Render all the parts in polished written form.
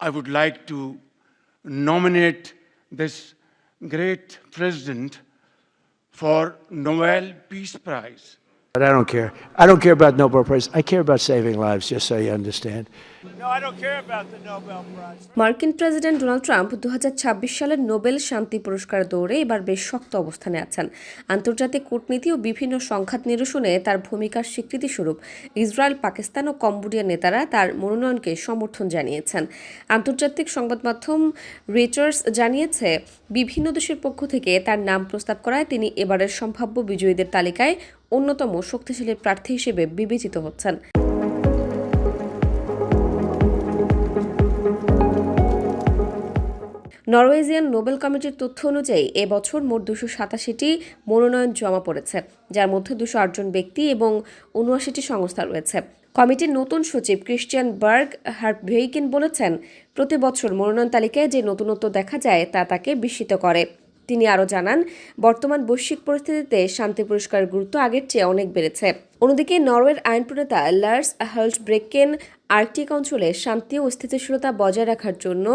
I would like to nominate this great president for Nobel Peace Prize. But I don't care. I don't care about Nobel Prize. I care about saving lives, just so you understand. No, I don't care about the Nobel Prize. মার্কিন president Donald Trump 2026 সালের Nobel শান্তি পুরস্কার দৌড়ে এবার বেশ শক্ত অবস্থানে আছেন। আন্তর্জাতিক কূটনীতি ও বিভিন্ন সংঘাত নিরসনে তার ভূমিকার স্বীকৃতিস্বরূপ ইসরায়েল, পাকিস্তান ও কম্বোডিয়ার নেতারা তার মনোনয়নকে সমর্থন জানিয়েছেন। আন্তর্জাতিক সংবাদ মাধ্যম রয়টার্স জানিয়েছে, বিভিন্ন দেশের পক্ষ থেকে তার নাম প্রস্তাব করায় তিনি এবারের সম্ভাব্য বিজয়ীদের তালিকায় অন্যতম শক্তিশালী প্রার্থী হিসেবে বিবেচিত হচ্ছেন। নরওয়েজিয়ান নোবেল কমিটির তথ্য অনুযায়ী এবছর মোট 287টি মনোনয়ন জমা পড়েছে, যার মধ্যে 208 জন ব্যক্তি এবং 79টি সংস্থা রয়েছে। কমিটির নতুন সচিব ক্রিশ্চিয়ান বার্গ হার্ভেইকেন বলেছেন, প্রতি বছর মনোনয়ন তালিকায় যে নতুনত্ব দেখা যায় তা তাকে বিস্মিত করে। তিনি আরও জানান, বর্তমান বৈশ্বিক পরিস্থিতিতে শান্তি পুরস্কারের গুরুত্ব আগের চেয়ে অনেক বেড়েছে। অন্যদিকে নরওয়ের আইন প্রণেতা লার্স হল্টব্রেকেন আর্কটিক অঞ্চলে শান্তি ও স্থিতিশীলতা বজায় রাখার জন্য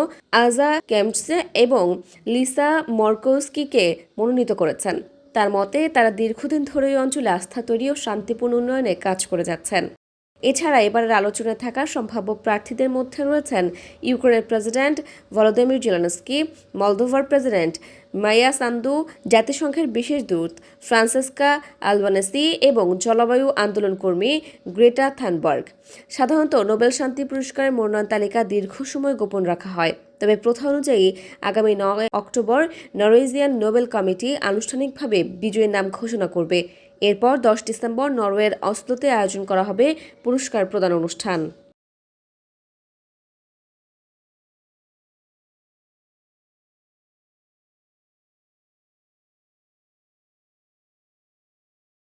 আজা কেম্পসে এবং লিসা মর্কোস্কিকে মনোনীত করেছেন। তার মতে, তারা দীর্ঘদিন ধরে এই অঞ্চলে আস্থা তৈরি ও শান্তিপূর্ণ উন্নয়নে কাজ করে যাচ্ছেন। এছাড়া এবারের আলোচনায় থাকা সম্ভাব্য প্রার্থীদের মধ্যে রয়েছেন ইউক্রেনের প্রেসিডেন্ট ভলোদিমির জেলেনস্কি, মলদোভার প্রেসিডেন্ট মাইয়া সান্দু, জাতিসংঘের বিশেষ দূত ফ্রান্সেস্কা আলবানেসি এবং জলবায়ু আন্দোলন কর্মী গ্রেটা থানবার্গ। সাধারণত নোবেল শান্তি পুরস্কারের মনোনয়ন তালিকা দীর্ঘ সময় গোপন রাখা হয়, তবে প্রথা অনুযায়ী আগামী 9 অক্টোবর নরওয়েজিয়ান নোবেল কমিটি আনুষ্ঠানিকভাবে বিজয়ীর নাম ঘোষণা করবে। এরপর 10 ডিসেম্বর নরওয়ের অসলোতে আয়োজন করা হবে পুরস্কার প্রদান অনুষ্ঠান।